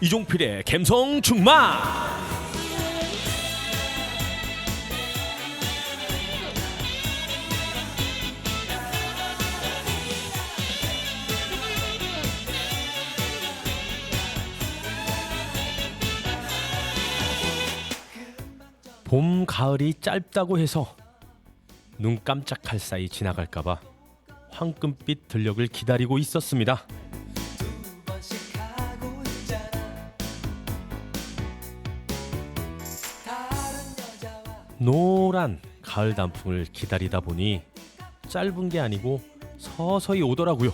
이종필의 감성 충만. 봄, 가을이 짧다고 해서 눈 깜짝할 사이 지나갈까봐 황금빛 들녘을 기다리고 있었습니다. 노란 가을 단풍을 기다리다 보니 짧은 게 아니고 서서히 오더라고요.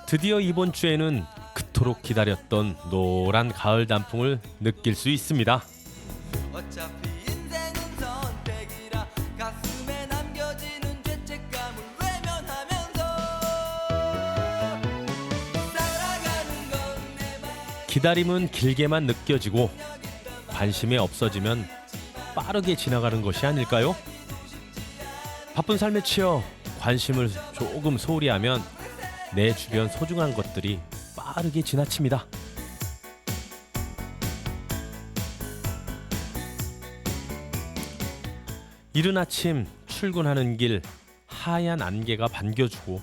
드디어 이번 주에는 그토록 기다렸던 노란 가을 단풍을 느낄 수 있습니다. 어차피 인생은 선택이라 가슴에 남겨지는 죄책감을 외면하면서 살아가는 건 내 맘. 기다림은 길게만 느껴지고 관심이 없어지면 빠르게 지나가는 것이 아닐까요? 바쁜 삶에 치여 관심을 조금 소홀히 하면 내 주변 소중한 것들이 빠르게 지나칩니다. 이른 아침 출근하는 길 하얀 안개가 반겨주고,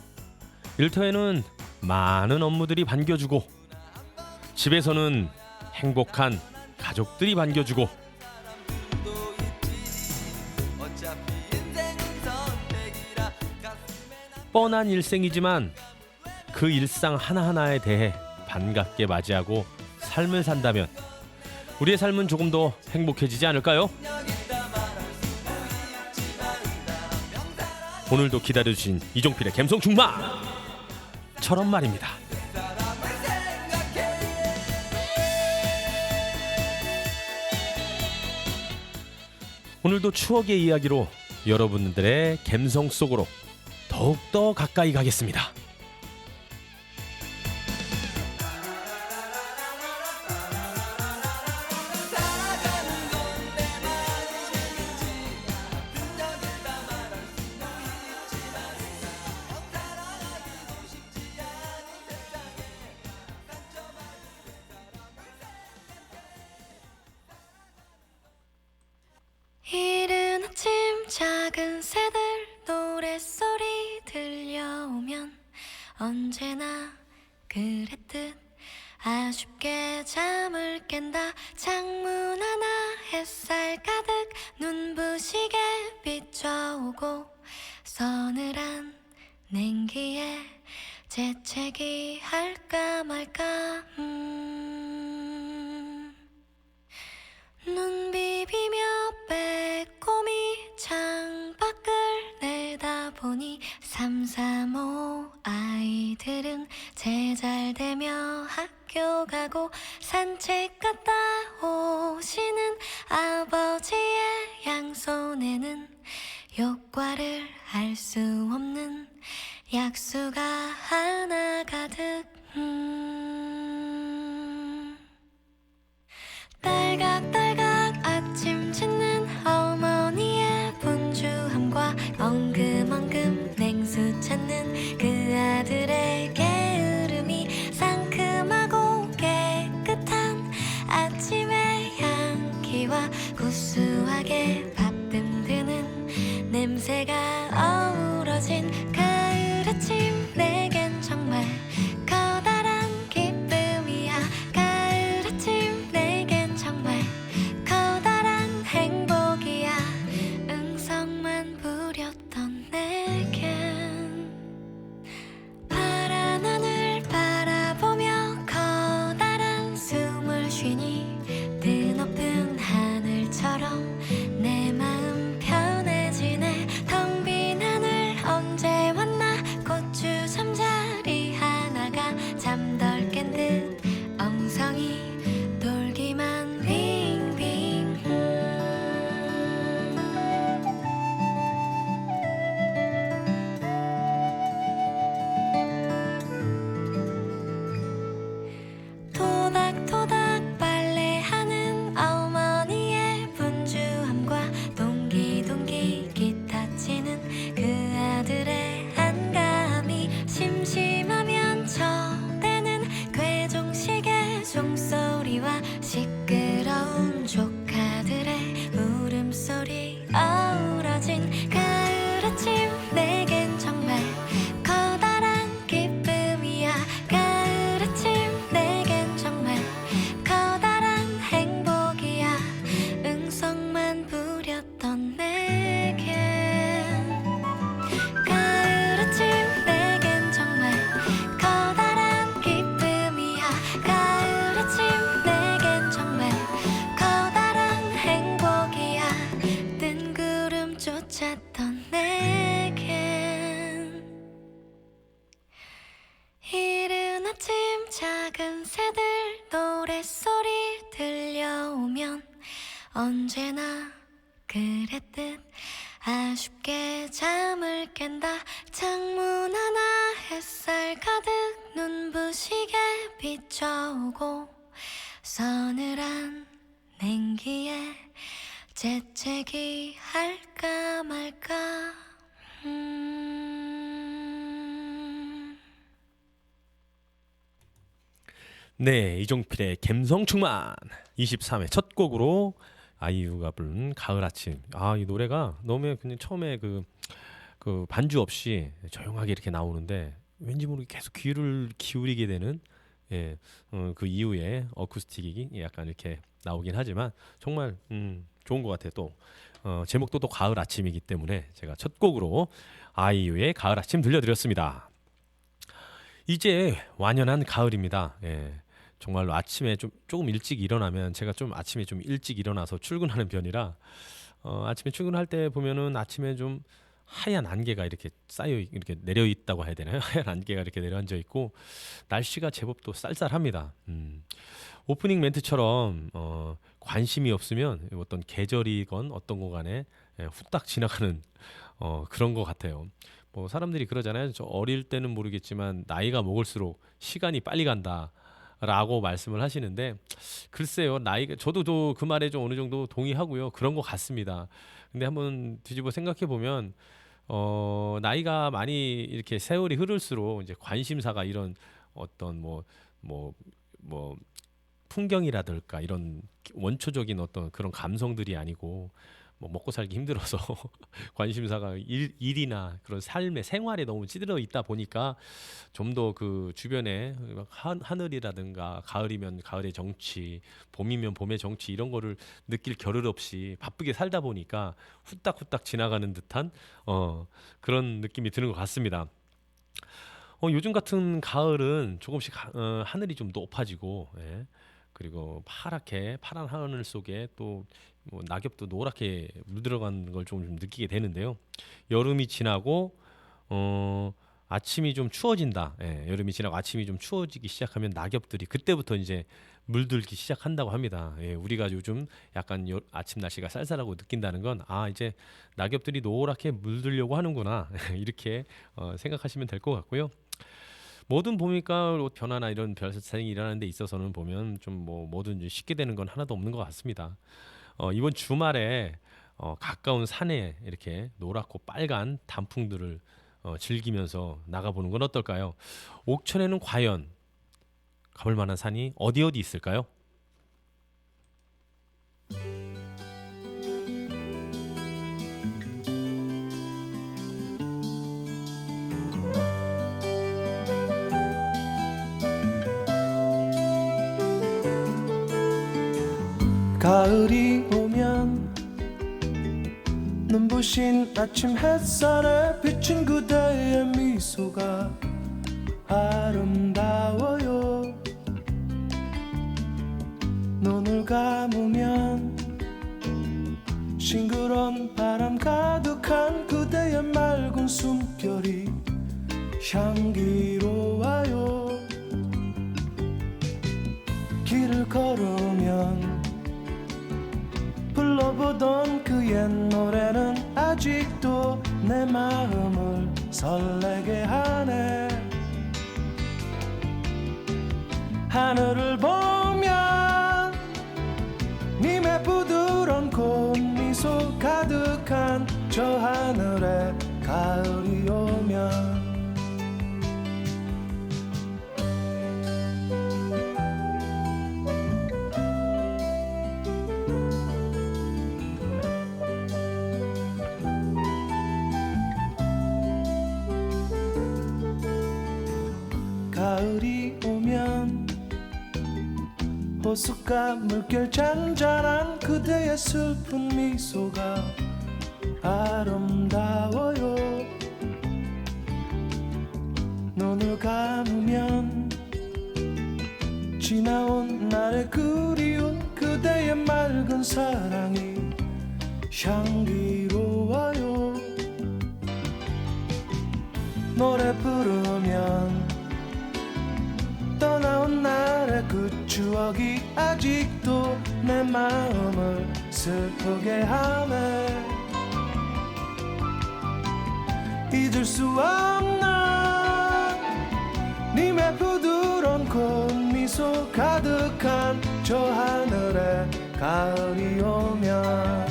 일터에는 많은 업무들이 반겨주고, 집에서는 행복한 가족들이 반겨주고, 어차피 인생은 선택이라 가슴에 뻔한 일생이지만 그 일상 하나하나에 대해 반갑게 맞이하고 삶을 산다면 우리의 삶은 조금 더 행복해지지 않을까요? 오늘도 기다려주신 이종필의 감성 충만처럼 말입니다. 오늘도 추억의 이야기로 여러분들의 감성 속으로 더욱더 가까이 가겠습니다. 이른 아침 작은 새들 노랫소리 들려오면 언제나 그랬듯 아쉽게 잠을 깬다. 창문 하나 햇살 가득 눈부시게 비춰오고 서늘한 냉기에 재채기 할까 말까 눈 비비며 빼꼼히 창밖을 내다보니 335 아이들은 제잘되며 학교 가고 산책 갔다 오시는 아버지의 양손에는 효과를 알 수 없는 약수가 하나 가득 딸각딸각 아침 짓는 어머니의 분주함과 엉금엉금 냉수 찾는 그 아들의 게으름이 상큼하고 깨끗한 아침의 향기와 구수하게 밥듬 드는 냄새가 어우러진 가을 아침 내겐 정말 커다란 작은 새들 노랫소리 들려오면 언제나 그랬듯 아쉽게 잠을 깬다. 창문 하나 햇살 가득 눈부시게 비춰오고 서늘한 냉기에 재채기 할까 말까. 네, 이종필의 갬성충만 23회 첫 곡으로 아이유가 부른 가을 아침. 아, 이 노래가 너무 그냥 처음에 그 반주 없이 조용하게 이렇게 나오는데 왠지 모르게 계속 귀를 기울이게 되는, 예, 그 이후에 어쿠스틱이 약간 이렇게 나오긴 하지만 정말 좋은 것 같아요. 또 제목도 또 가을 아침이기 때문에 제가 첫 곡으로 아이유의 가을 아침 들려드렸습니다. 이제 완연한 가을입니다. 예. 정말로 아침에 조금 일찍 일어나면, 제가 좀 아침에 좀 일찍 일어나서 출근하는 편이라 아침에 출근할 때 보면은 아침에 좀 하얀 안개가 이렇게 이렇게 내려 있다고 해야 되나요? 하얀 안개가 이렇게 내려앉아 있고 날씨가 제법 또 쌀쌀합니다. 오프닝 멘트처럼 관심이 없으면 어떤 계절이건 어떤 거 간에 후딱 지나가는 그런 것 같아요. 뭐 사람들이 그러잖아요. 저 어릴 때는 모르겠지만 나이가 먹을수록 시간이 빨리 간다 라고 말씀을 하시는데, 글쎄요, 나이가, 저도 그 말에 좀 어느 정도 동의하고요. 그런 것 같습니다. 근데 한번 뒤집어 생각해 보면 나이가 많이 이렇게 세월이 흐를수록 이제 관심사가 이런 어떤 뭐 풍경이라든가 이런 원초적인 어떤 그런 감성들이 아니고 뭐 먹고 살기 힘들어서 관심사가 일이나 그런 삶의 생활에 너무 찌들어 있다 보니까 좀 더 그 주변에 하늘이라든가 가을이면 가을의 정취, 봄이면 봄의 정취, 이런 거를 느낄 겨를 없이 바쁘게 살다 보니까 후딱후딱 지나가는 듯한 그런 느낌이 드는 것 같습니다. 요즘 같은 가을은 조금씩 하늘이 좀 높아지고, 예, 그리고 파란 하늘 속에 또 낙엽도 노랗게 물들어간 걸 좀 느끼게 되는데요. 여름이 지나고 아침이 좀 추워진다. 예, 여름이 지나고 아침이 좀 추워지기 시작하면 낙엽들이 그때부터 이제 물들기 시작한다고 합니다. 예, 우리가 요즘 약간 아침 날씨가 쌀쌀하고 느낀다는 건, 이제 낙엽들이 노랗게 물들려고 하는구나 이렇게 생각하시면 될 것 같고요. 뭐든 보니까 변화나 이런 별세상이 일어나는 데 있어서는 보면 좀 뭐든 쉽게 되는 건 하나도 없는 것 같습니다. 이번 주말에 가까운 산에 이렇게 노랗고 빨간 단풍들을 즐기면서 나가보는 건 어떨까요? 옥천에는 과연 가볼 만한 산이 어디 있을까요? 가을이 오면 눈부신 아침 햇살에 비친 그대의 미소가 아름다워요. 눈을 감으면 싱그러운 바람 가득한 그대의 맑은 숨결이 향기로워요. 길을 걸으면 불러보던 그 옛 노래는 아직도 내 마음을 설레게 하네. 하늘을 보면 님의 부드러운 꽃미소 가득한 저 하늘에 가을이 오면 가을이 오면 호숫가 물결 잔잔한 그대의 슬픈 미소가 아름다워요. 눈을 감으면 지나온 날의 그리운 그대의 맑은 사랑이 향기로워요. 노래 부르면 떠나온 아직도 내 마음을 슬프게 하네. 잊을 수 없나 님의 부드러운 꽃미소 가득한 저 하늘에 가을이 오면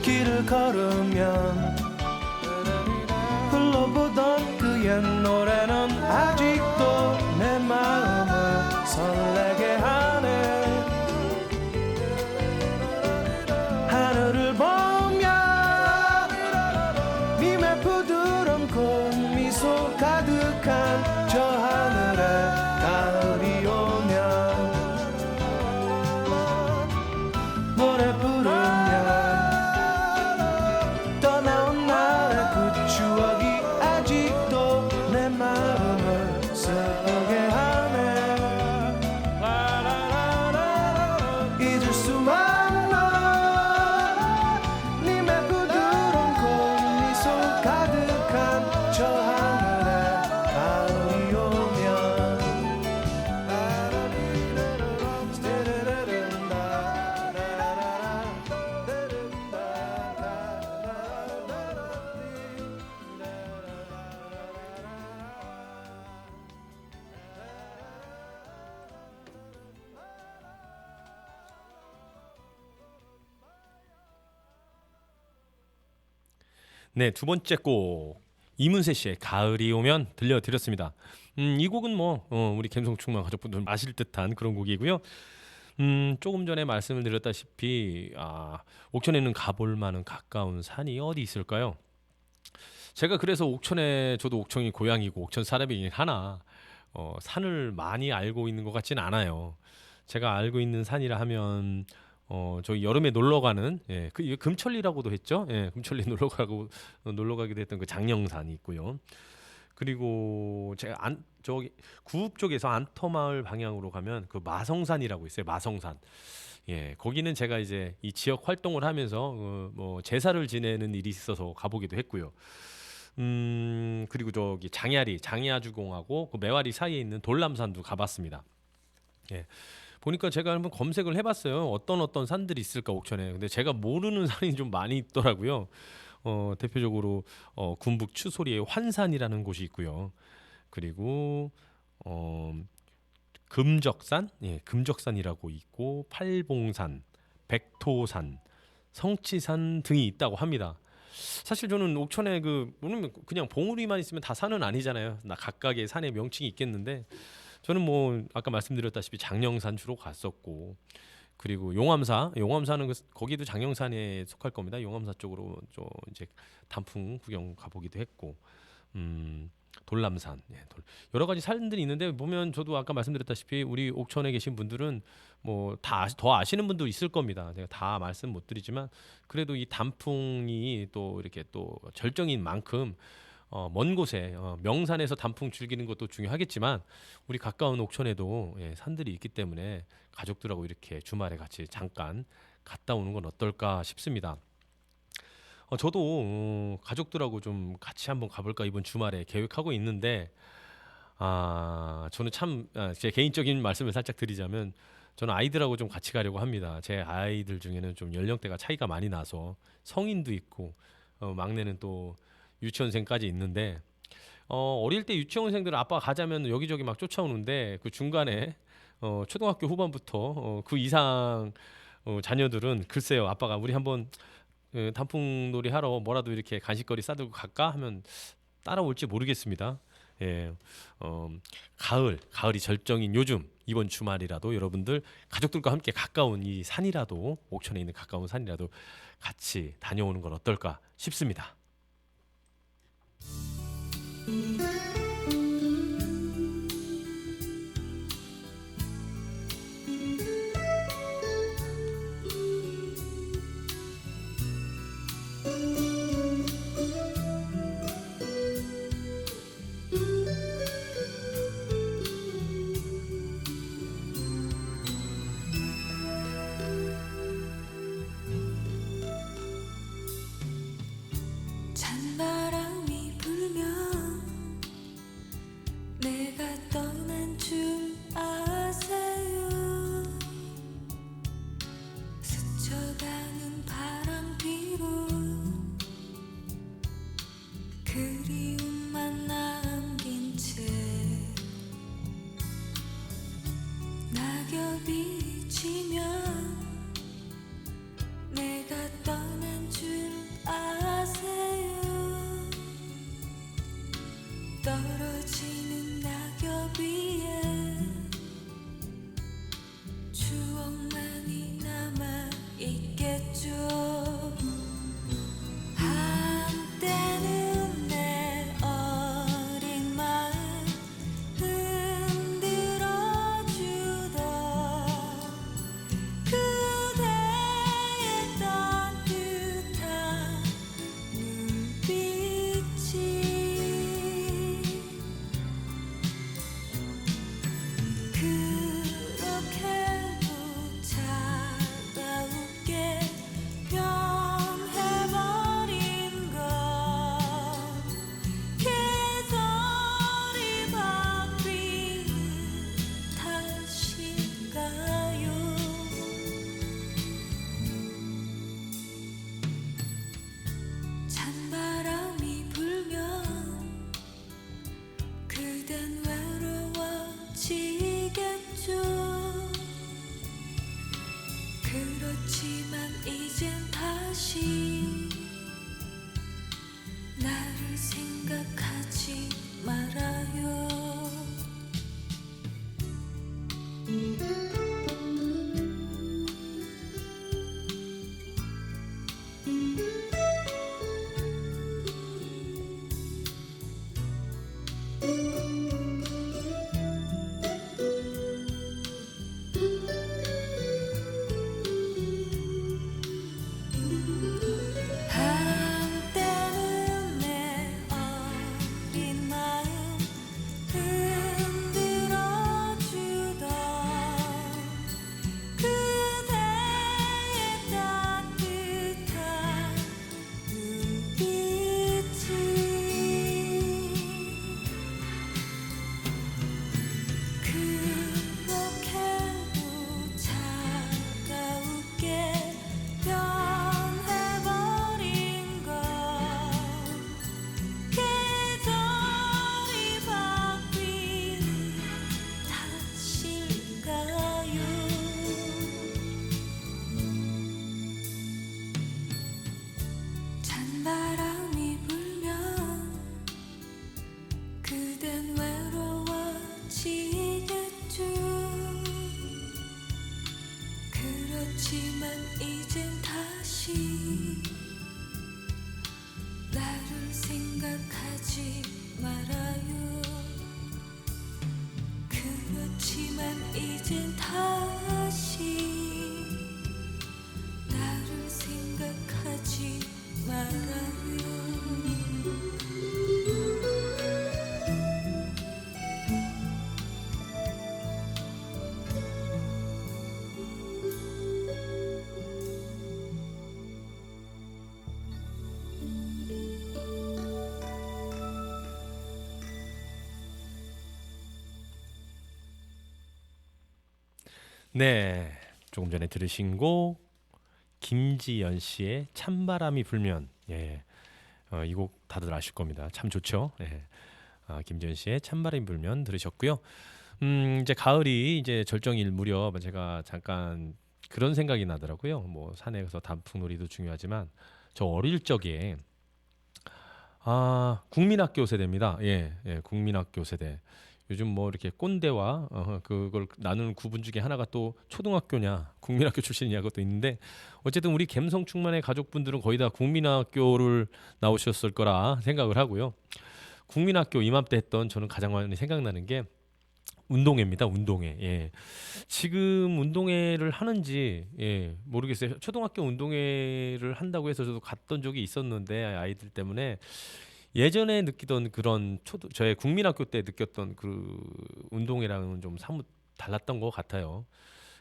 길을 걸으면 흘러보던 그 옛 노래는 아직도 내 마음을 설레게 하네. 하늘을 보면 님의 부드러운 꽃미소 가득한 저 하늘에 가을이 오면 노래 부르면 떠나온 나의 그 추억이 아직도 내 마음을 슬프게 하네. 잊을 수 없나 님의 부드러운 꽃미소 가득한 저 하늘에 가을이 오면 네, 두 번째 곡 이문세 씨의 가을이 오면 들려드렸습니다. 이 곡은 뭐 우리 감성충만 가족분들 아실 듯한 그런 곡이고요. 조금 전에 말씀을 드렸다시피 옥천에는 가볼 만한 가까운 산이 어디 있을까요? 제가 그래서 옥천에 저도 옥천이 고향이고 옥천 사람이긴 하나 산을 많이 알고 있는 것 같지는 않아요. 제가 알고 있는 산이라 하면 저희 여름에 놀러 가는 이게 금천리라고도 했죠. 금천리 놀러 가기도 했던 그 장령산이 있고요. 그리고 제가 저기 구읍 쪽에서 안터마을 방향으로 가면 그 마성산이라고 있어요. 마성산. 거기는 제가 이제 이 지역 활동을 하면서 뭐 제사를 지내는 일이 있어서 가보기도 했고요. 그리고 저기 장야주공하고 그 매화리 사이에 있는 돌람산도 가봤습니다. 보니까 제가 한번 검색을 해봤어요. 어떤 산들이 있을까 옥천에. 근데 제가 모르는 산이 좀 많이 있더라고요. 대표적으로 군북 추소리의 환산이라는 곳이 있고요. 그리고 금적산, 금적산이라고 있고 팔봉산, 백토산, 성치산 등이 있다고 합니다. 사실 저는 옥천에 그냥 봉우리만 있으면 다 산은 아니잖아요. 나 각각의 산의 명칭이 있겠는데 저는 뭐 아까 말씀드렸다시피 장령산 주로 갔었고 그리고 용암사는 거기도 장령산에 속할 겁니다. 용암사 쪽으로 좀 이제 단풍 구경 가보기도 했고 돌람산 여러 가지 산들이 있는데 보면 저도 아까 말씀드렸다시피 우리 옥천에 계신 분들은 뭐 다 더 아시는 분도 있을 겁니다. 제가 다 말씀 못 드리지만 그래도 이 단풍이 또 이렇게 또 절정인 만큼 먼 곳에 명산에서 단풍 즐기는 것도 중요하겠지만 우리 가까운 옥천에도 산들이 있기 때문에 가족들하고 이렇게 주말에 같이 잠깐 갔다 오는 건 어떨까 싶습니다. 저도 가족들하고 좀 같이 한번 가볼까 이번 주말에 계획하고 있는데 저는 참 제 개인적인 말씀을 살짝 드리자면 저는 아이들하고 좀 같이 가려고 합니다. 제 아이들 중에는 좀 연령대가 차이가 많이 나서 성인도 있고 막내는 또 유치원생까지 있는데 어릴 때 유치원생들은 아빠가 가자면 여기저기 막 쫓아오는데 그 중간에 초등학교 후반부터 그 이상 자녀들은 글쎄요 아빠가 우리 한번 단풍놀이 하러 뭐라도 이렇게 간식거리 싸들고 갈까 하면 따라올지 모르겠습니다. 가을이 절정인 요즘 이번 주말이라도 여러분들 가족들과 함께 가까운 이 산이라도 옥천에 있는 가까운 산이라도 같이 다녀오는 건 어떨까 싶습니다. 그리움만 남긴 채 낙엽이 지면 내가 떠난 줄 아세요. 떨어지는 낙엽 위에 추억만이 남아 있겠죠. 한때는 내 어린 마음 흔들어주던 그대의 따뜻한 눈빛이 그렇게도 차가우게 변해버린 건 계절이 바뀌는 탓일까요? 찬바람이 불면 그댄 외로워지겠죠. 그렇지만 이젠 다시 나를 생각하지 말아요. 한때는 내 어린 마음 흔들어주던 그대의 따뜻한 눈빛이 그렇게도 차가우게 변해버린 건 계절이 바뀌는 탓일까요? 찬바람이 불면 그댄 외로워지겠죠. 그렇지만 이젠 다시 나를 생각하지 말아요. 그렇지만 이젠 다시 나를 생각하지 말아요. 네, 조금 전에 들으신 곡 김지연 씨의 찬바람이 불면. 예, 이 곡 다들 아실 겁니다. 참 좋죠. 예, 김지연 씨의 찬바람이 불면 들으셨고요. 이제 가을이 이제 절정일 무렵 제가 잠깐 그런 생각이 나더라고요. 뭐 산에서 단풍놀이도 중요하지만 저 어릴 적에 국민학교 세대입니다. 예, 국민학교 세대. 요즘 뭐 이렇게 꼰대와 그걸 나누는 구분 중에 하나가 또 초등학교냐 국민학교 출신이냐 그것도 있는데 어쨌든 우리 감성 충만의 가족분들은 거의 다 국민학교를 나오셨을 거라 생각을 하고요. 국민학교 이맘때 했던 저는 가장 많이 생각나는 게 운동회입니다. 운동회. 예. 지금 운동회를 하는지 모르겠어요. 초등학교 운동회를 한다고 해서 저도 갔던 적이 있었는데 아이들 때문에 예전에 느끼던 그런 저의 국민학교 때 느꼈던 그 운동회랑은 좀 사뭇 달랐던 것 같아요.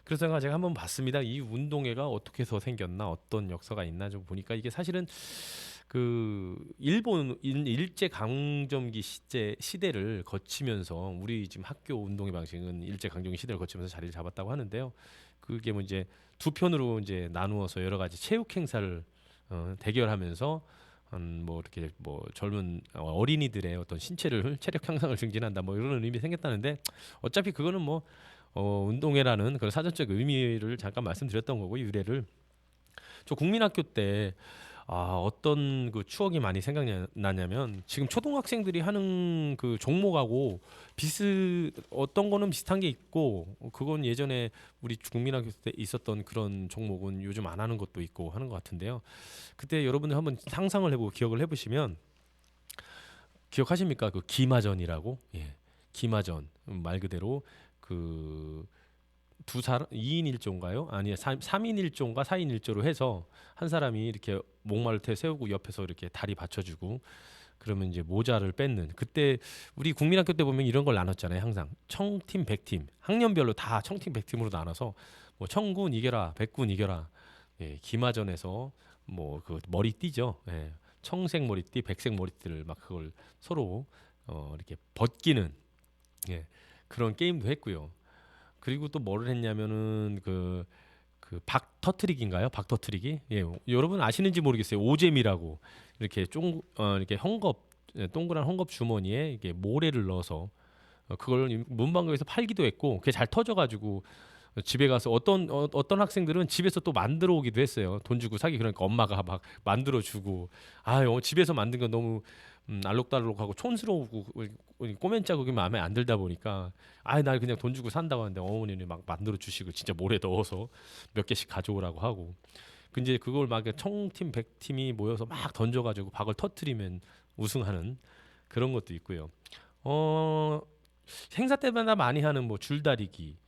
그래서 제가 한번 봤습니다. 이 운동회가 어떻게 해서 생겼나, 어떤 역사가 있나 좀 보니까 이게 사실은 그 일본 일제 강점기 시대를 거치면서 우리 지금 학교 운동회 방식은 일제 강점기 시대를 거치면서 자리를 잡았다고 하는데요. 그게 뭐 이제 두 편으로 이제 나누어서 여러 가지 체육 행사를 대결하면서 뭐 이렇게 뭐 젊은 어린이들의 어떤 신체를 체력 향상을 증진한다 뭐 이런 의미 생겼다는데 어차피 그거는 뭐 운동회라는 그런 사전적 의미를 잠깐 말씀드렸던 거고 유래를 저 국민학교 때 어떤 그 추억이 많이 생각나냐면 지금 초등학생들이 하는 그 종목하고 어떤 거는 비슷한 게 있고 그건 예전에 우리 국민학교 때 있었던 그런 종목은 요즘 안 하는 것도 있고 하는 것 같은데요. 그때 여러분들 한번 상상을 해보고 기억을 해보시면 기억하십니까? 그 기마전이라고 기마전 말 그대로 그 두 사람 2인 1조인가요? 아니 3인 1조인가 4인 1조로 해서 한 사람이 이렇게 목마를 테 세우고 옆에서 이렇게 다리 받쳐주고 그러면 이제 모자를 뺏는 그때 우리 국민학교 때 보면 이런 걸 나눴잖아요. 항상 청팀, 백팀 학년별로 다 청팀, 백팀으로 나눠서 뭐 청군 이겨라, 백군 이겨라. 기마전에서 뭐 그 머리띠죠. 청색 머리띠, 백색 머리띠를 막 그걸 서로 이렇게 벗기는 그런 게임도 했고요. 그리고 또 뭐를 했냐면은 그 박 터트리기인가요? 박 터트리기? 여러분 아시는지 모르겠어요. 오잼이라고 이렇게 이렇게 동그란 헝겊 주머니에 이게 모래를 넣어서 그걸 문방구에서 팔기도 했고 그게 잘 터져가지고 집에 가서 어떤 학생들은 집에서 또 만들어 오기도 했어요. 돈 주고 사기 그러니까 엄마가 막 만들어 주고 집에서 만든 건 너무 알록달록하고 촌스러우고 꼬맨 자국이 마음에 안 들다 보니까 날 그냥 돈 주고 산다고 하는데 어머니는 막 만들어 주시고 진짜 모래 넣어서 몇 개씩 가져오라고 하고 근데 그걸 막 청팀 백팀이 모여서 막 던져가지고 박을 터트리면 우승하는 그런 것도 있고요. 행사 때마다 많이 하는 뭐 줄다리기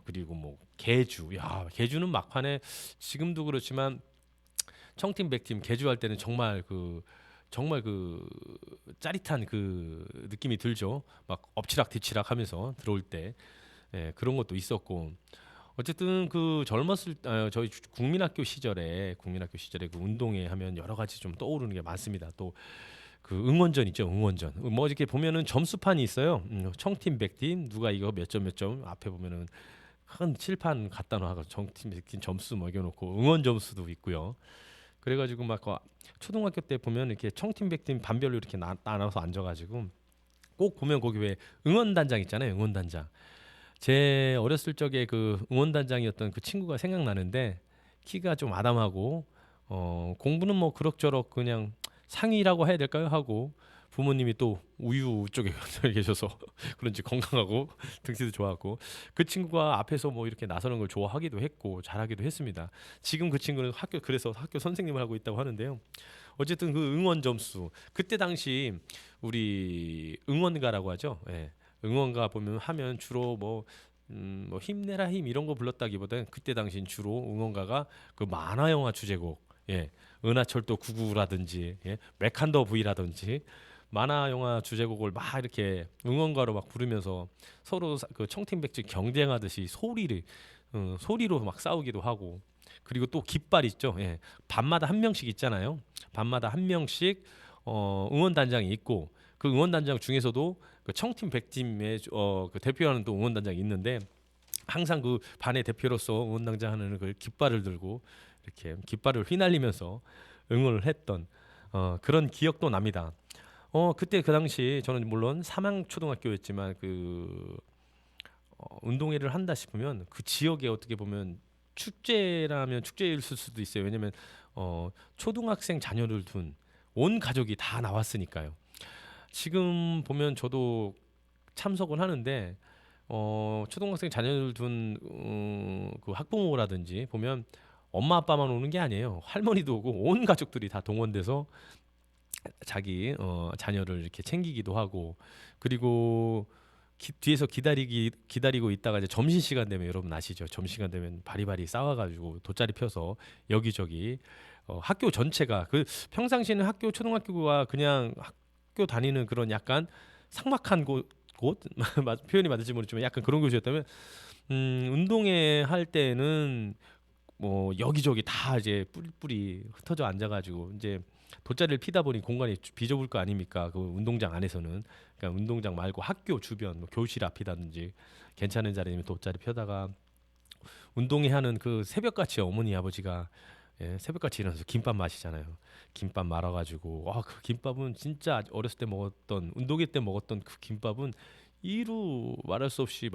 그리고 뭐 개주 개주는 막판에 지금도 그렇지만 청팀 백팀 개주할 때는 정말 그 짜릿한 그 느낌이 들죠. 막 엎치락 뒤치락 하면서 들어올 때 그런 것도 있었고 어쨌든 그 저희 국민학교 시절에 그 운동회 하면 여러 가지 좀 떠오르는 게 많습니다. 또 그 응원전 있죠. 응원전 뭐 이렇게 보면은 점수판이 있어요. 청팀 백팀 누가 이거 몇 점 앞에 보면은 큰 칠판 갖다 놔서 청팀 백팀 점수 먹여놓고 응원 점수도 있고요. 그래가지고 막 초등학교 때 보면 이렇게 청팀 백팀 반별로 이렇게 나눠서 앉아가지고 꼭 보면 거기 왜 응원단장 있잖아요. 응원단장. 제 어렸을 적에 그 응원단장이었던 그 친구가 생각나는데 키가 좀 아담하고 공부는 뭐 그럭저럭 그냥 상위라고 해야 될까요? 하고 부모님이 또 우유 쪽에 계셔서 그런지 건강하고 등치도 좋았고 그 친구가 앞에서 뭐 이렇게 나서는 걸 좋아하기도 했고 잘하기도 했습니다. 지금 그 친구는 그래서 학교 선생님을 하고 있다고 하는데요. 어쨌든 그 응원 점수 그때 당시 우리 응원가라고 하죠. 응원가 하면 주로 뭐 힘내라 힘 이런 거 불렀다기보다는 그때 당시 주로 응원가가 그 만화 영화 주제곡 은하철도 99라든지 메칸더 V라든지 만화 영화 주제곡을 막 이렇게 응원가로 막 부르면서 서로 그 청팀백지 경쟁하듯이 소리로 막 싸우기도 하고 그리고 또 깃발 있죠. 반마다 한 명씩 있잖아요. 반마다 한 명씩 응원단장이 있고 그 응원단장 중에서도 그 청팀 백팀의 그 대표하는 또 응원단장이 있는데 항상 그 반의 대표로서 응원단장 하는 그 깃발을 들고 이렇게 깃발을 휘날리면서 응원을 했던 그런 기억도 납니다. 그때 그 당시 저는 물론 삼양초등학교였지만 그 운동회를 한다 싶으면 그 지역에 어떻게 보면 축제라면 축제일 수도 있어요. 왜냐면 초등학생 자녀를 둔 온 가족이 다 나왔으니까요. 지금 보면 저도 참석을 하는데 초등학생 자녀를 둔 그 학부모라든지 보면 엄마 아빠만 오는 게 아니에요. 할머니도 오고 온 가족들이 다 동원돼서 자기 자녀를 이렇게 챙기기도 하고 그리고 뒤에서 기다리고 있다가 이제 점심 시간 되면 여러분 아시죠? 점심 시간 되면 바리바리 싸워가지고 돗자리 펴서 여기저기 학교 전체가 그 평상시에는 초등학교가 그냥 학교 다니는 그런 약간 삭막한 곳 표현이 맞을지 모르지만 약간 그런 곳이었다면 운동회 할 때는 뭐 여기저기 다 이제 뿔뿔이 흩어져 앉아가지고 이제 돗자리를 피다 보니 공간이 비좁을 거 아닙니까? 그 운동장 안에서는 그러니까 운동장 말고 학교 주변 뭐 교실 앞이라든지 괜찮은 자리면 돗자리 펴다가 운동회 하는 그 새벽같이 어머니 아버지가 예, 새벽같이 일어나서 김밥 마시잖아요. 김밥 말아가지고 와, 그 김밥은 진짜 어렸을 때 먹었던 운동회 때 먹었던 그 김밥은 이루 말할 수 없이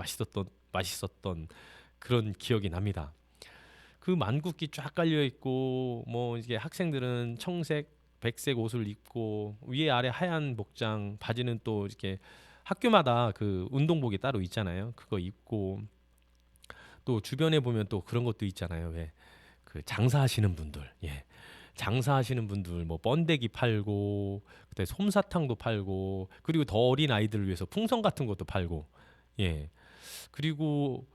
맛있었던 그런 기억이 납니다. 그 만국기 쫙 깔려 있고 뭐 이게 학생들은 청색, 백색 옷을 입고 위에 아래 하얀 복장, 바지는 또 이렇게 학교마다 그 운동복이 따로 있잖아요. 그거 입고 또 주변에 보면 또 그런 것도 있잖아요. 왜 그 장사하시는 분들, 예, 장사하시는 분들 뭐 번데기 팔고 그때 솜사탕도 팔고 그리고 더 어린 아이들을 위해서 풍선 같은 것도 팔고, 예, 그리고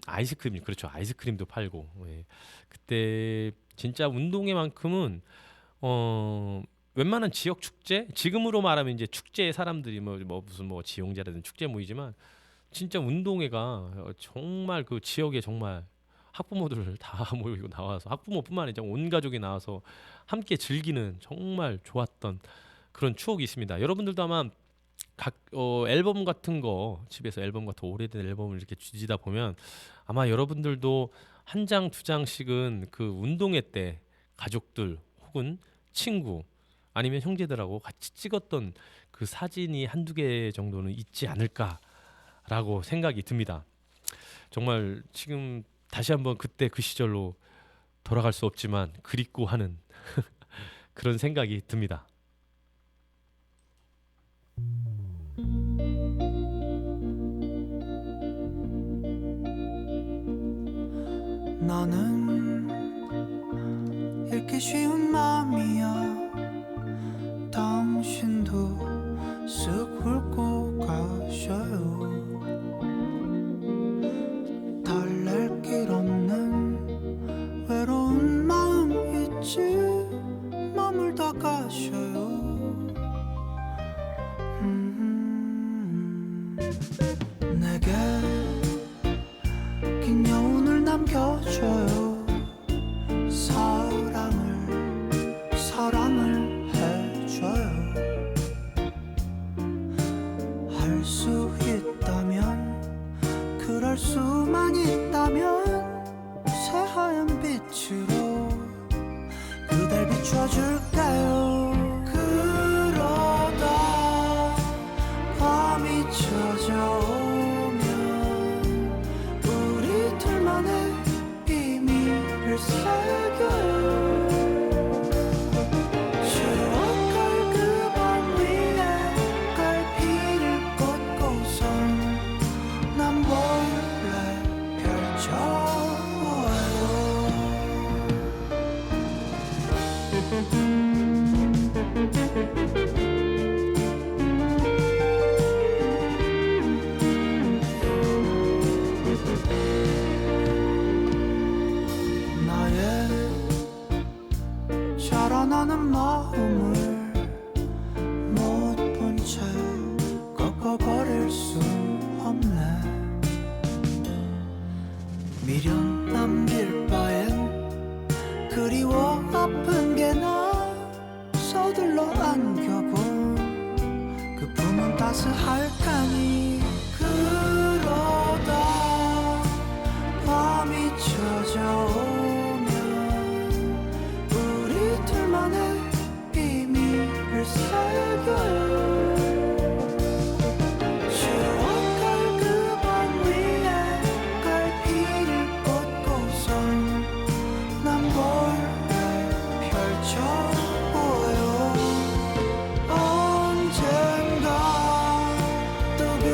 아이스크림, 그렇죠, 아이스크림도 팔고, 예. 그때 진짜 운동회만큼은 웬만한 지역 축제, 지금으로 말하면 이제 축제에 사람들이 뭐 무슨 뭐 지용제라든 축제 모이지만 진짜 운동회가 정말 그 지역에 정말 학부모들 다 모이고 나와서 학부모뿐만 아니라 온 가족이 나와서 함께 즐기는 정말 좋았던 그런 추억이 있습니다. 여러분들도 아마 각 앨범 같은 거 집에서 앨범 같은 오래된 앨범을 이렇게 뒤지다 보면 아마 여러분들도 한 장, 두 장씩은 그 운동회 때 가족들 혹은 친구 아니면 형제들하고 같이 찍었던 그 사진이 한두 개 정도는 있지 않을까라고 생각이 듭니다. 정말 지금 다시 한번 그때 그 시절로 돌아갈 수 없지만 그립고 하는 그런 생각이 듭니다. 나는 읽기 쉬운 맘이야. 당신도 쓱 훑고 가셔요. 달랠 길 없는 외로운 마음 있지. 머물다 가셔요. 내게 긴 여운을 남겨줘요. 사랑을 해줘요. 할 수 있다면, 그럴 수만 있다면 새하얀 빛으로 그댈 비춰줄까요? 그러다 밤이 찾아오면 우리 둘만의 비밀을 새겨요. 추억할 그 밤 위에 갈피를 꽂고선 난 몰래 펼쳐보아요. 나의 자라나는 마음을 못 본 채 꺾어버릴 수 없네. 미련 남길 바엔 그리워 아픈 게 나. 서둘러 안겨본 그 품은 따스할까니. 그러다 밤이 찾아오면 우리 둘만의 비밀을 새겨요. 추억할 그 밤 위에 갈피를 꽂고선 난 몰래 펼쳐보아요. 언젠가 또 그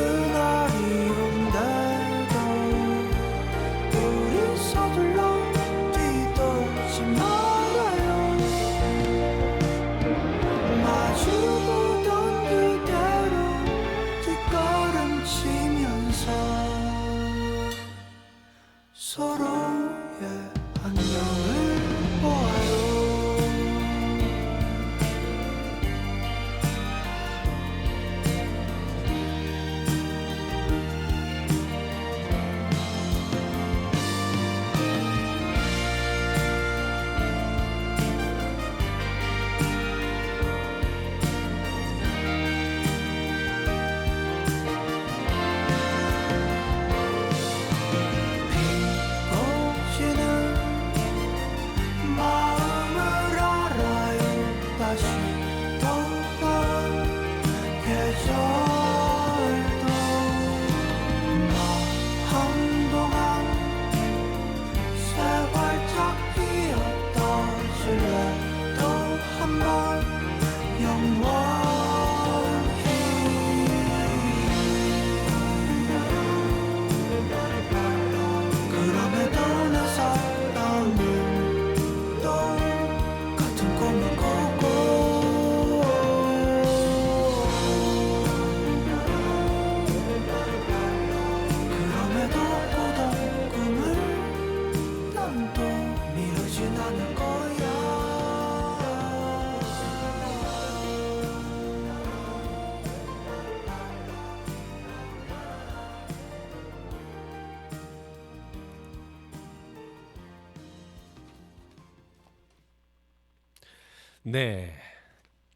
네,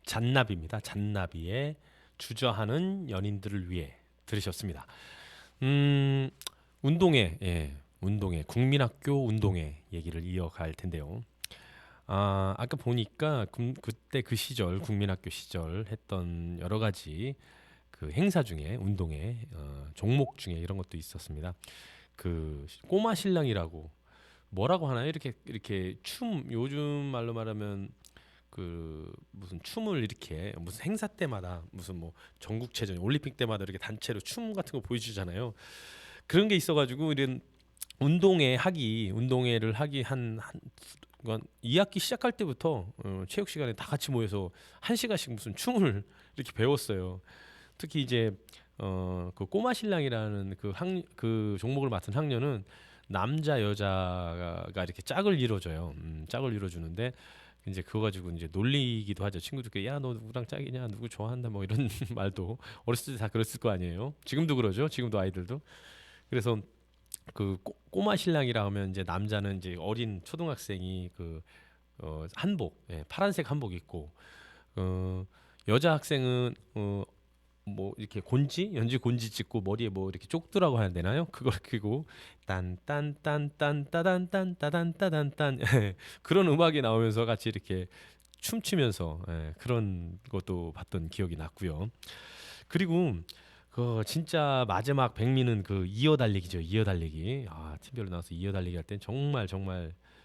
잔나비입니다. 잔나비의 주저하는 연인들을 위해 들으셨습니다. 음, 운동회 국민학교 운동회 얘기를 이어갈 텐데요. 아까 보니까 그때 그 시절 국민학교 시절 했던 여러 가지 그 행사 중에 운동회 종목 중에 이런 것도 있었습니다. 그 꼬마 신랑이라고 뭐라고 하나요? 이렇게 춤 요즘 말로 말하면 그 무슨 춤을 이렇게 무슨 행사 때마다 무슨 뭐 전국체전 올림픽 때마다 이렇게 단체로 춤 같은 거 보여주잖아요. 그런 게 있어가지고 이런 운동회를 하기 한 2학기 시작할 때부터 체육 시간에 다 같이 모여서 1시간씩 무슨 춤을 이렇게 배웠어요. 특히 이제 그 꼬마 신랑이라는 그 종목을 맡은 학년은 남자 여자가 이렇게 짝을 이뤄줘요. 짝을 이뤄주는데 이제 그거 가지고 이제 놀리기도 하죠. 친구들끼리 야 너 누구랑 짝이냐 누구 좋아한다 뭐 이런 말도 어렸을 때 다 그랬을 거 아니에요. 지금도 그러죠. 지금도 아이들도. 그래서 그 꼬마 신랑이라 하면 이제 남자는 이제 어린 초등학생이 그 한복 파란색 한복 입고 여자 학생은 뭐 이렇게 연지 곤지 찍고 머리에 뭐 이렇게 쪽두라고 해야 되나요? 그걸 끼고 딴딴딴딴따단따단딴따단따단딴 그런 음악이 나오면서 같이 이렇게 춤추면서 그런 것도 봤던 기억이 났고요. 그리고 그 진짜 마지막 백미는 그 이어달리기죠. 이어달리기. 팀별로 나와서 이어달리기 할 땐 정말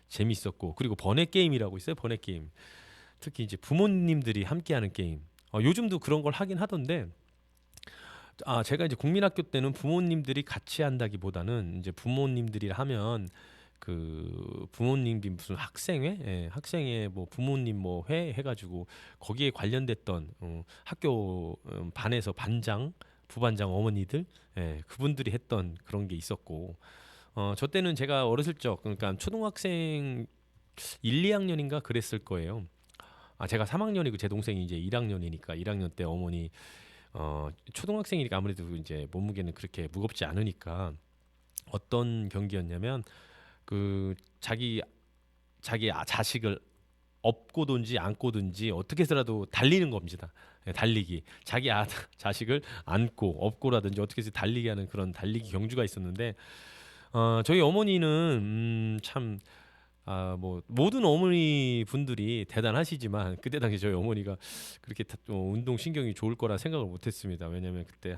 재밌었고 그리고 번외 게임이라고 있어요. 번외 게임. 특히 이제 부모님들이 함께하는 게임. 요즘도 그런 걸 하긴 하던데 제가 이제 국민학교 때는 부모님들이 같이 한다기보다는 이제 부모님들이 하면 그 부모님이 무슨 학생회 뭐 부모님 뭐 회 해가지고 거기에 관련됐던 학교 반에서 반장 부반장 어머니들 그분들이 했던 그런 게 있었고 저 때는 제가 어렸을 적 그러니까 초등학생 1, 2학년인가 그랬을 거예요. 제가 3학년이고 제 동생이 이제 1학년이니까 1학년 때 어머니 초등학생이니까 아무래도 이제 몸무게는 그렇게 무겁지 않으니까 어떤 경기였냐면 그 자기 자식을 업고든지 안고든지 어떻게 해서라도 달리는 겁니다. 달리기. 자기 자식을 안고 업고라든지 어떻게 해서 달리게 하는 그런 달리기 경주가 있었는데 저희 어머니는 참 뭐 모든 어머니 분들이 대단하시지만 그때 당시 저희 어머니가 그렇게 운동 신경이 좋을 거라 생각을 못했습니다. 왜냐하면 그때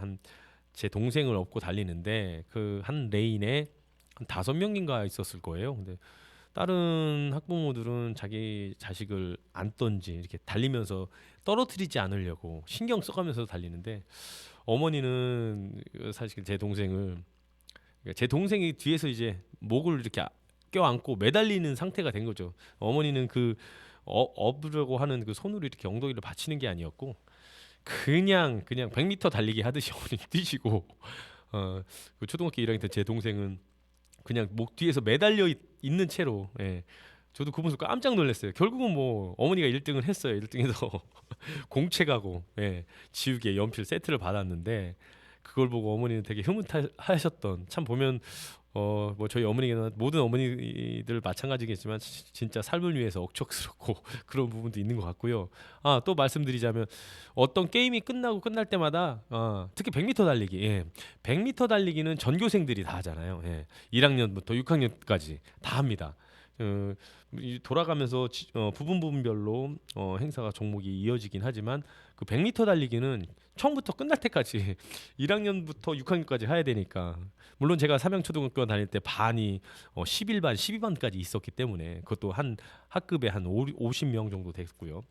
제 동생을 업고 달리는데 그 한 레인에 한 5명인가 있었을 거예요. 근데 다른 학부모들은 자기 자식을 안던지 이렇게 달리면서 떨어뜨리지 않으려고 신경 써가면서 달리는데 어머니는 사실 제 동생이 뒤에서 이제 목을 이렇게 껴안고 매달리는 상태가 된 거죠. 어머니는 그 업으려고 하는 그 손으로 이렇게 엉덩이를 받치는 게 아니었고 그냥 100m 달리기 하듯이 어머니 뛰시고 그 초등학교 1학년 때 제 동생은 그냥 목 뒤에서 매달려 있는 채로 저도 그 모습 깜짝 놀랐어요. 결국은 뭐 어머니가 1등을 했어요. 1등해서 공채 가고 지우개 연필 세트를 받았는데 그걸 보고 어머니는 되게 흐뭇하셨던 참 보면 뭐 저희 어머니나 모든 어머니들 마찬가지겠지만 진짜 삶을 위해서 억척스럽고 그런 부분도 있는 것 같고요. 또 말씀드리자면 어떤 게임이 끝날 때마다 특히 100m 달리기 100m 달리기는 전교생들이 다 하잖아요. 1학년부터 6학년까지 다 합니다. 돌아가면서 부분별로 행사가 종목이 이어지긴 하지만 그 100m 달리기는 처음부터 끝날 때까지 1학년부터 6학년까지 해야 되니까 물론 제가 삼양초등학교 다닐 때 반이 11반, 12반까지 있었기 때문에 그것도 한 학급에 한 50명 정도 됐고요.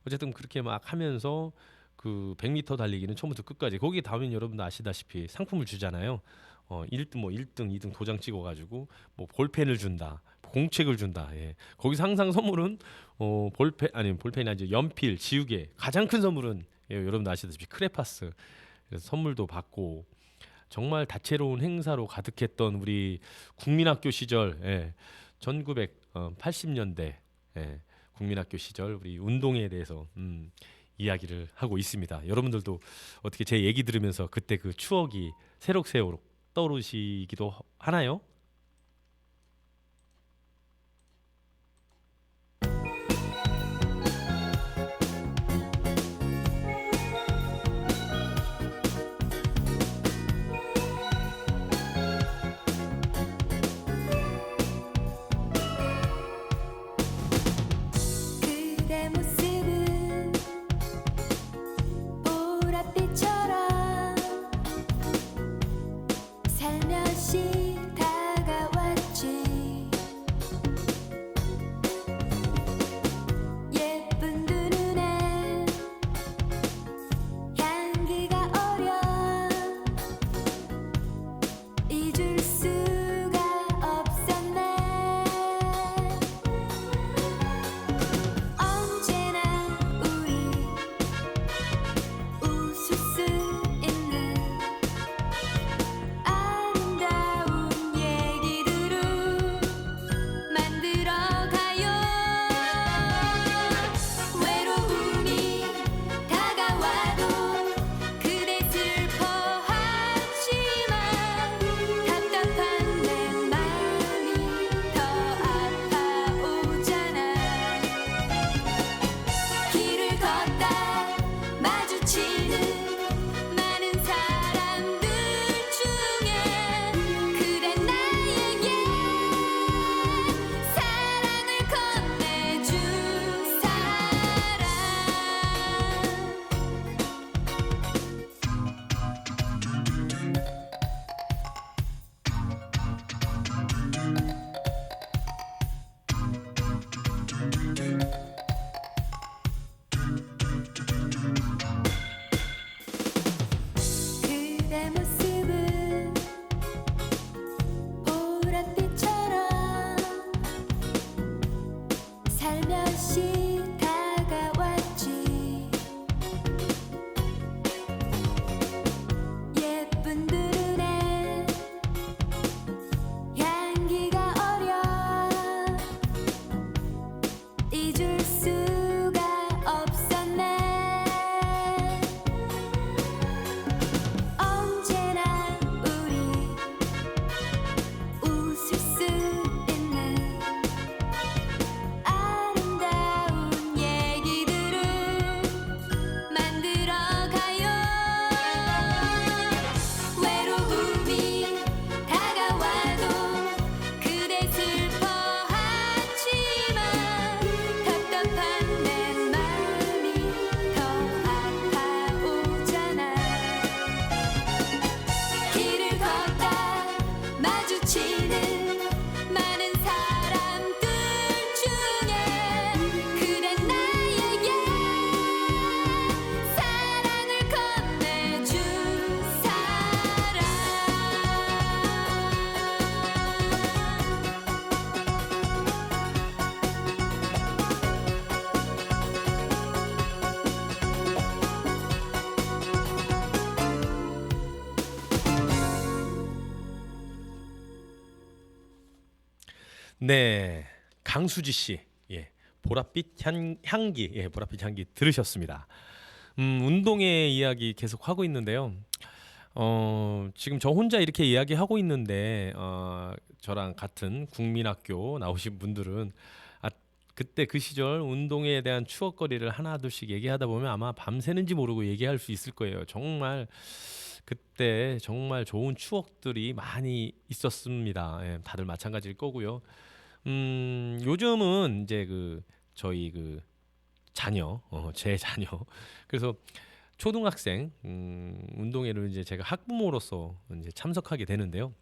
어쨌든 그렇게 막 하면서 그 100m 달리기는 처음부터 끝까지 거기 다음엔 여러분도 아시다시피 상품을 주잖아요. 1등 뭐 1등, 2등 도장 찍어가지고 뭐 볼펜을 준다, 공책을 준다. 거기서 항상 선물은 볼펜이 아니죠 연필, 지우개. 가장 큰 선물은 여러분도 아시다시피 크레파스. 그래서 선물도 받고 정말 다채로운 행사로 가득했던 우리 국민학교 시절 1980년대 국민학교 시절 우리 운동에 대해서 이야기를 하고 있습니다. 여러분들도 어떻게 제 얘기 들으면서 그때 그 추억이 새록새록 떠오르시기도 하나요? 네, 강수지 씨, 예, 보랏빛 향기, 예, 보랏빛 향기 들으셨습니다. 운동의 이야기 계속 하고 있는데요. 지금 저 혼자 이렇게 이야기하고 있는데 저랑 같은 국민학교 나오신 분들은 아, 그때 그 시절 운동에 대한 추억거리를 하나둘씩 얘기하다 보면 아마 밤새는지 모르고 얘기할 수 있을 거예요. 정말 그때 정말 좋은 추억들이 많이 있었습니다. 예, 다들 마찬가지일 거고요. 요즘은 이제 그 저희 그 자녀, 제 자녀. 그래서 초등학생 운동회를 이제 제가 학부모로서 이제 참석하게 되는데요.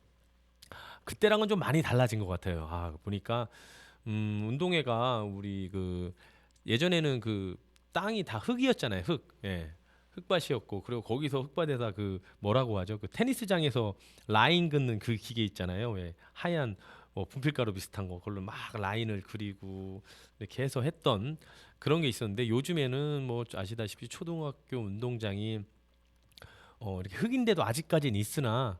그때랑은 좀 많이 달라진 것 같아요. 보니까 운동회가 우리 그 예전에는 그 땅이 다 흙이었잖아요. 흙. 예. 흙밭이었고 그리고 거기서 흙밭에다 그 뭐라고 하죠? 그 테니스장에서 라인 긋는 그 기계 있잖아요. 왜 하얀 분필가루 비슷한 거 그걸로 막 라인을 그리고 이렇게 해서 했던 그런 게 있었는데 요즘에는 뭐 아시다시피 초등학교 운동장이 이렇게 흙인데도 아직까지는 있으나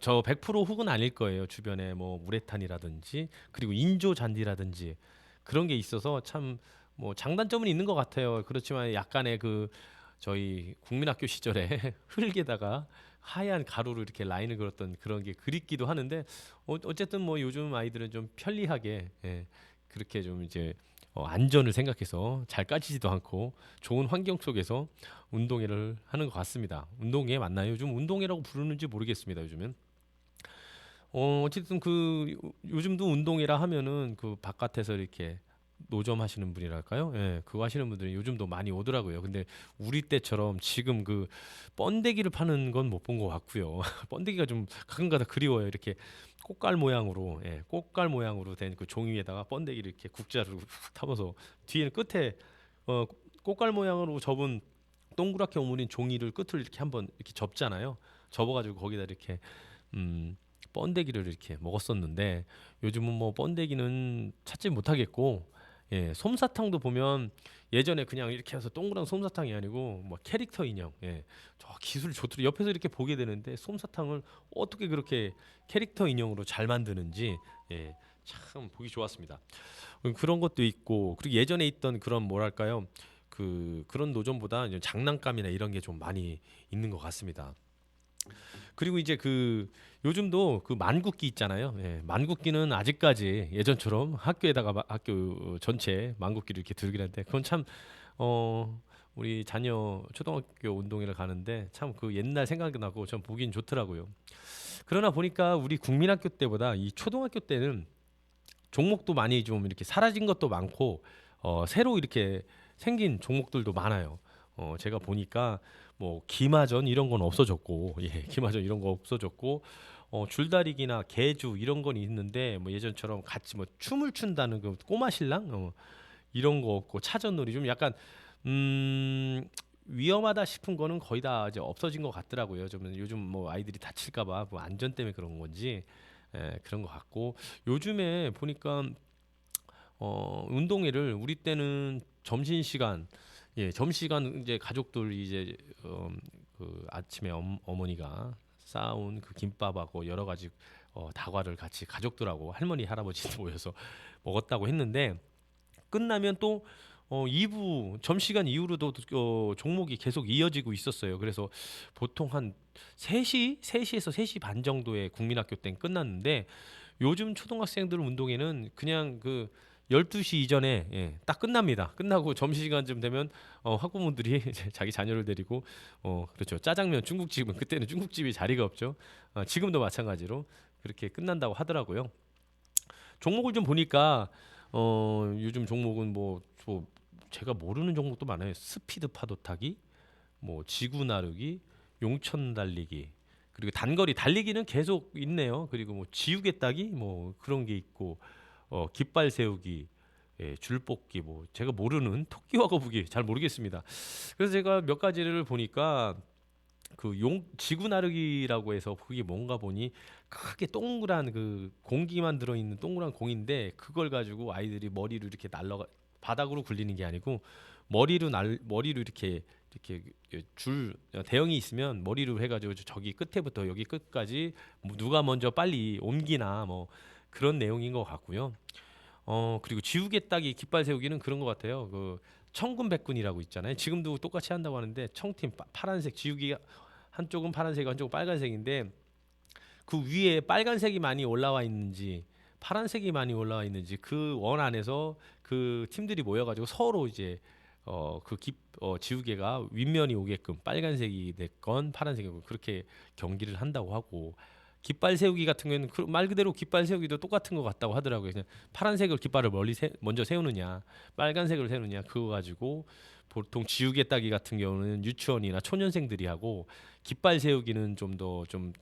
저 100% 흙은 아닐 거예요. 주변에 뭐 우레탄이라든지 그리고 인조 잔디라든지 그런 게 있어서 참 뭐 장단점은 있는 것 같아요. 그렇지만 약간의 그 저희 국민학교 시절에 흙에다가 하얀 가루로 이렇게 라인을 그렸던 그런 게 그립기도 하는데 어쨌든 뭐 요즘 아이들은 좀 편리하게 예, 그렇게 좀 이제 안전을 생각해서 잘 까지지도 않고 좋은 환경 속에서 운동회를 하는 것 같습니다. 운동회 맞나요? 요즘 운동회라고 부르는지 모르겠습니다. 요즘은 어쨌든 그 요즘도 운동회라 하면은 그 바깥에서 이렇게 노점 하시는 분이랄까요? 예, 그거 하시는 분들이 요즘도 많이 오더라고요. 근데 우리 때처럼 지금 그 번데기를 파는 건 못 본 것 같고요. 번데기가 좀 가끔가다 그리워요. 이렇게 꽃갈 모양으로, 예, 꽃갈 모양으로 된 그 종이 위에다가 번데기를 이렇게 국자로 훅 타면서 뒤에는 끝에 어, 꽃갈 모양으로 접은 동그랗게 오므린 종이를 끝을 이렇게 한번 이렇게 접잖아요. 접어가지고 거기다 이렇게 번데기를 이렇게 먹었었는데 요즘은 뭐 번데기는 찾지 못하겠고 예, 솜사탕도 보면 예전에 그냥 이렇게 해서 동그란 솜사탕이 아니고 뭐 캐릭터 인형 예, 저 기술 좋더라 옆에서 이렇게 보게 되는데 솜사탕을 어떻게 그렇게 캐릭터 인형으로 잘 만드는지 예, 참 보기 좋았습니다. 그런 것도 있고 그리고 예전에 있던 그런 뭐랄까요 그런 노점보다 이제 장난감이나 이런 게 좀 많이 있는 것 같습니다. 그리고 이제 그 요즘도 그 만국기 있잖아요. 예, 만국기는 아직까지 예전처럼 학교에다가 학교 전체 만국기를 이렇게 들긴 하는데 그건 참 우리 자녀 초등학교 운동회를 가는데 참 그 옛날 생각이 나고 전 보긴 좋더라고요. 그러나 보니까 우리 국민학교 때보다 이 초등학교 때는 종목도 많이 좀 이렇게 사라진 것도 많고 새로 이렇게 생긴 종목들도 많아요. 제가 보니까 뭐 기마전 이런 건 없어졌고, 예, 기마전 이런 거 없어졌고, 줄다리기나 개주 이런 건 있는데 뭐 예전처럼 같이 뭐 춤을 춘다는 그 꼬마 신랑 이런 거 없고 차전놀이 좀 약간 위험하다 싶은 거는 거의 다 이제 없어진 것 같더라고요. 좀 요즘 뭐 아이들이 다칠까봐 뭐 안전 때문에 그런 건지 그런 것 같고 요즘에 보니까 운동회를 우리 때는 점심 시간 예, 점심시간 이제 가족들 이제 그 아침에 어머니가 싸온 그 김밥하고 여러 가지 다과를 같이 가족들하고 할머니 할아버지 모여서 먹었다고 했는데 끝나면 또 2부 점심시간 이후로도 종목이 계속 이어지고 있었어요. 그래서 보통 한 3시에서 3시 반 정도에 국민학교 때는 끝났는데 요즘 초등학생들 운동회는 그냥 그 12시 이전에 예, 딱 끝납니다. 끝나고 점심시간쯤 되면 학부모들이 이제 자기 자녀를 데리고 그렇죠. 짜장면 중국집은 그때는 중국집이 자리가 없죠. 지금도 마찬가지로 그렇게 끝난다고 하더라고요. 종목을 좀 보니까 요즘 종목은 뭐 제가 모르는 종목도 많아요. 스피드 파도 타기, 뭐 지구 나르기, 용천 달리기, 그리고 단거리 달리기는 계속 있네요. 그리고 뭐 지우개 따기 뭐 그런 게 있고 깃발 세우기, 예, 줄 뽑기 뭐 제가 모르는 토끼와 거북이 잘 모르겠습니다. 그래서 제가 몇 가지를 보니까 그 지구 나르기라고 해서 그게 뭔가 보니 크게 동그란 그 공기만 들어 있는 동그란 공인데 그걸 가지고 아이들이 머리로 이렇게 날라가 바닥으로 굴리는 게 아니고 머리로 이렇게 줄 대형이 있으면 머리로 해가지고 저기 끝에부터 여기 끝까지 뭐 누가 먼저 빨리 옮기나 뭐 그런 내용인 것 같고요. 그리고 지우개 따기 깃발 세우기는 그런 것 같아요. 그 청군백군이라고 있잖아요. 지금도 똑같이 한다고 하는데 청팀 파란색 지우개가 한쪽은 파란색 한쪽은 빨간색인데 그 위에 빨간색이 많이 올라와 있는지 파란색이 많이 올라와 있는지 그 원 안에서 그 팀들이 모여가지고 서로 이제 지우개가 윗면이 오게끔 빨간색이 됐건 파란색이건 그렇게 경기를 한다고 하고 깃발 세우기 같은 경우에는 말 그대로 깃발 세우기도 똑같은 것 같다고 하더라고요. 그냥 파란색을 깃발을 먼저 세우느냐 빨간색을 세우느냐 그거 가지고 보통 지우개 따기 같은 경우는 유치원이나 초년생들이 하고 깃발 세우기는 좀 더 좀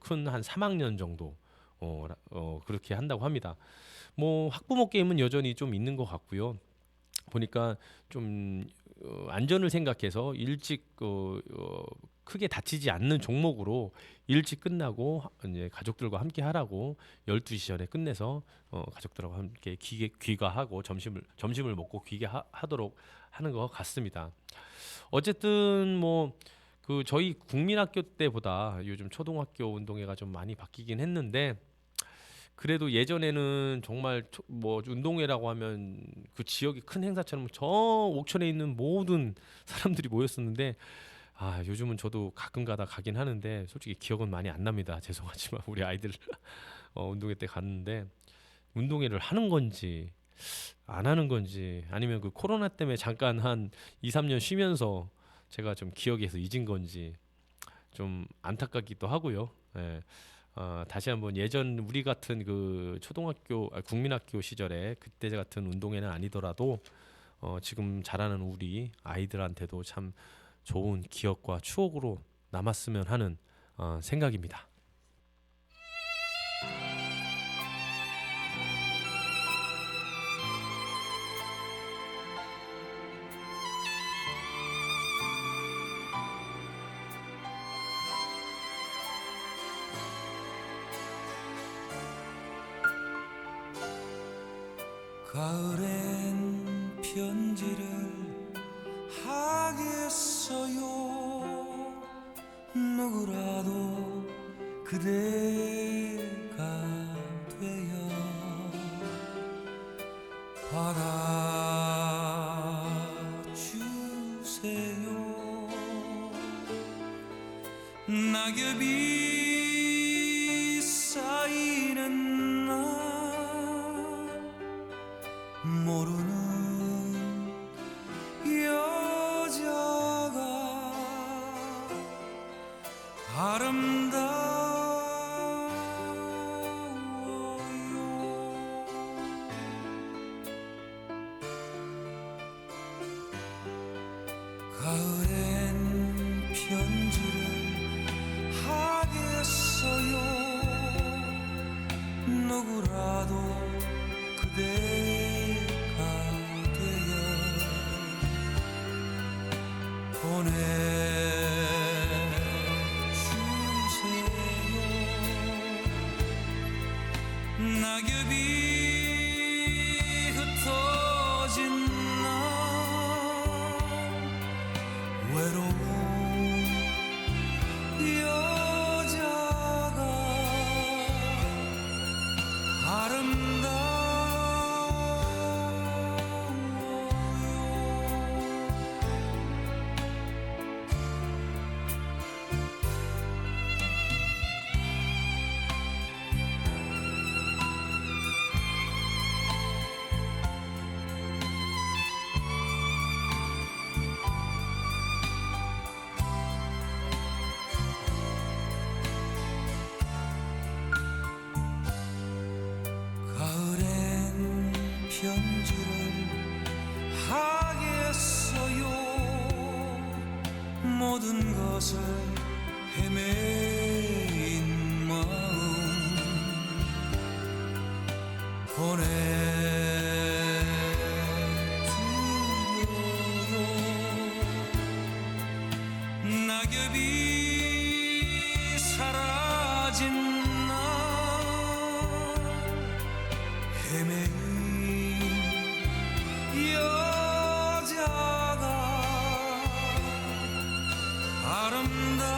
큰 한 3학년 정도 그렇게 한다고 합니다. 뭐 학부모 게임은 여전히 좀 있는 것 같고요. 보니까 좀 안전을 생각해서 일찍 크게 다치지 않는 종목으로 일찍 끝나고 이제 가족들과 함께 하라고 12시 전에 끝내서 가족들하고 함께 귀가하고 점심을 먹고 귀가하도록 하는 것 같습니다. 어쨌든 뭐 그 저희 국민학교 때보다 요즘 초등학교 운동회가 좀 많이 바뀌긴 했는데 그래도 예전에는 정말 뭐 운동회라고 하면 그 지역이 큰 행사처럼 저 옥천에 있는 모든 사람들이 모였었는데 요즘은 저도 가끔 가다 가긴 하는데 솔직히 기억은 많이 안 납니다. 죄송하지만 우리 아이들 운동회 때 갔는데 운동회를 하는 건지 안 하는 건지 아니면 그 코로나 때문에 잠깐 한 2, 3년 쉬면서 제가 좀 기억에서 잊은 건지 좀 안타깝기도 하고요. 예. 다시 한번 예전 우리 같은 그 국민학교 시절에 그때 같은 운동회는 아니더라도 지금 자라는 우리 아이들한테도 참 좋은 기억과 추억으로 남았으면 하는 생각입니다. 가을엔 편지를 하겠어요. 누구라도 그대가 되어 받아주세요. 낙엽이 쌓이는 날 모르는 여자가 아름다워요. 가을엔 편지를 하겠어요. 누구라도 그대가 되어 보내주세요. 낙엽이 흩어진 날 외로운 여자가 가을엔 편지를 하겠어요. 모든 것을 헤매인 마음 보내드려요. 낙엽이 사라진 날 헤매인 여자가 아름다워요.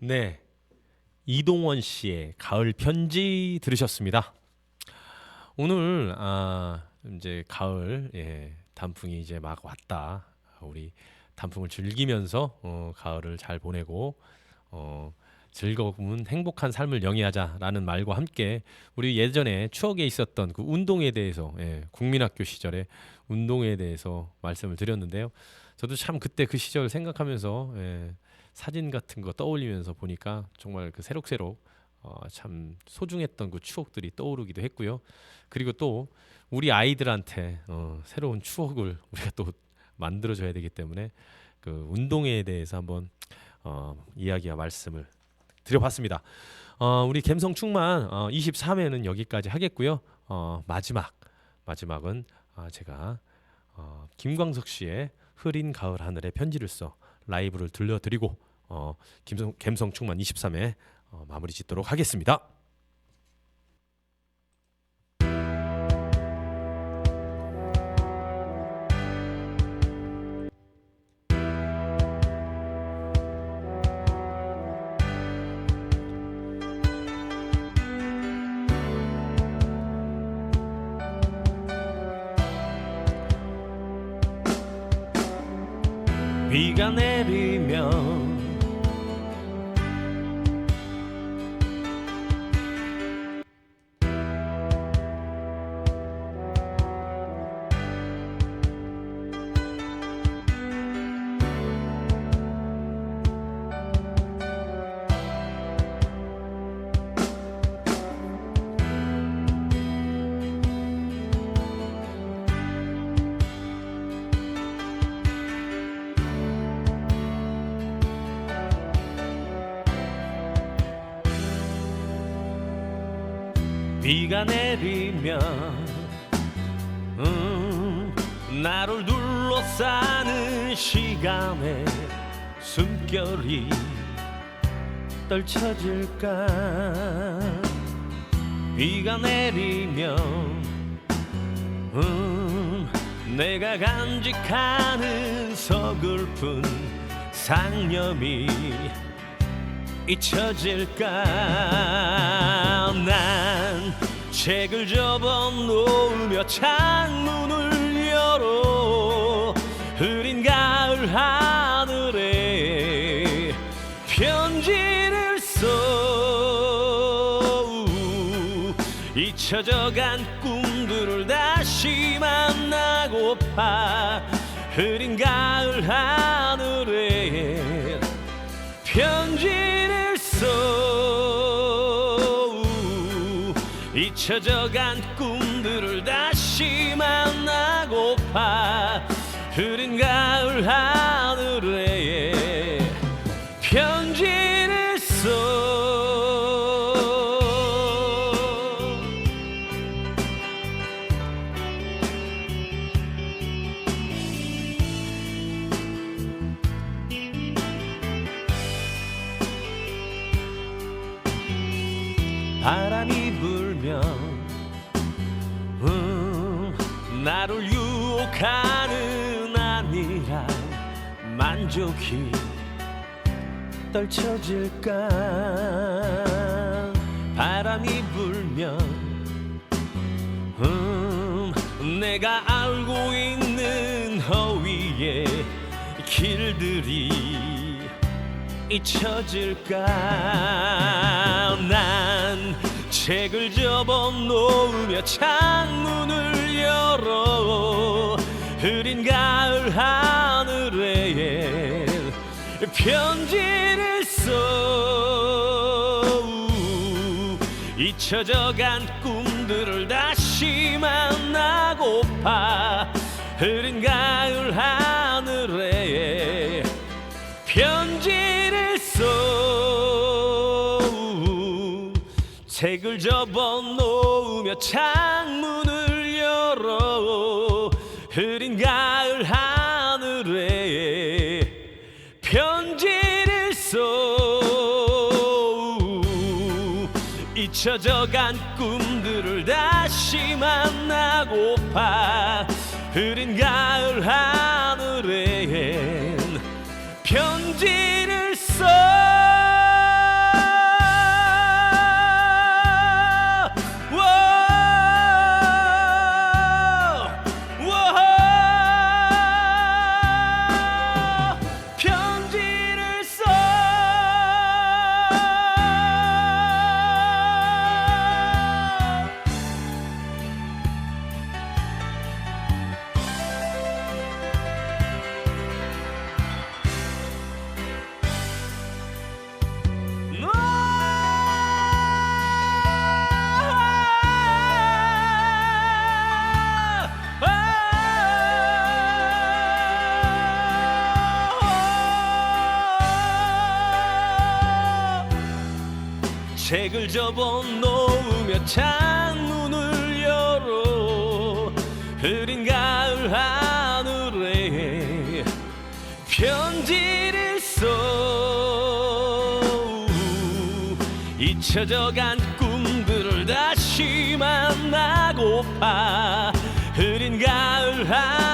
네, 이동원 씨의 가을 편지 들으셨습니다. 오늘 이제 가을 단풍이 이제 막 왔다. 우리 단풍을 즐기면서 가을을 잘 보내고 즐거운 행복한 삶을 영위하자라는 말과 함께 우리 예전에 추억에 있었던 그 운동에 대해서 국민학교 시절에 운동에 대해서 말씀을 드렸는데요. 저도 참 그때 그 시절 생각하면서 사진 같은 거 떠올리면서 보니까 정말 그 새록새록 참 소중했던 그 추억들이 떠오르기도 했고요. 그리고 또 우리 아이들한테 새로운 추억을 우리가 또 만들어줘야 되기 때문에 그 운동에 대해서 한번 이야기와 말씀을 드려봤습니다. 우리 감성충만 23회는 여기까지 하겠고요. 마지막은 제가 김광석 씨의 흐린 가을 하늘에 편지를 써 라이브를 들려드리고 감성충만 23회 마무리 짓도록 하겠습니다. 비가 내리면 비가 내리면 나를 둘러싸는 시간에 숨결이 떨쳐질까. 비가 내리면 내가 간직하는 서글픈 상념이 잊혀질까. 난 책을 접어놓으며 창문을 열어 흐린 가을 하늘에 편지를 써. 잊혀져간 꿈들을 다시 만나고파. 흐린 가을 하늘에 편지를 써. 잊혀져간 꿈들을 다시 만나고파. 흐린 가을 하늘에 편지를 써. 바람이 불면 나를 유혹하는 아니라 만족이 떨쳐질까. 바람이 불면 내가 알고 있는 허위의 길들이 잊혀질까. 난 책을 접어놓으며 창문을 열어 흐린 가을 하늘에 편지를 써. 잊혀져간 꿈들을 다시 만나고파. 흐린 가을 하늘에 편지를 써. 책을 접어놓으며 창문을 열어 흐린 가을 하늘에 편지를 써. 잊혀져간 꿈들을 다시 만나고파. 흐린 가을 하늘에 편지를 써. 책을 접어 놓으며 창문을 열어 흐린 가을 하늘에 편지를 써 잊혀져간 꿈들을 다시 만나고파 흐린 가을 하늘에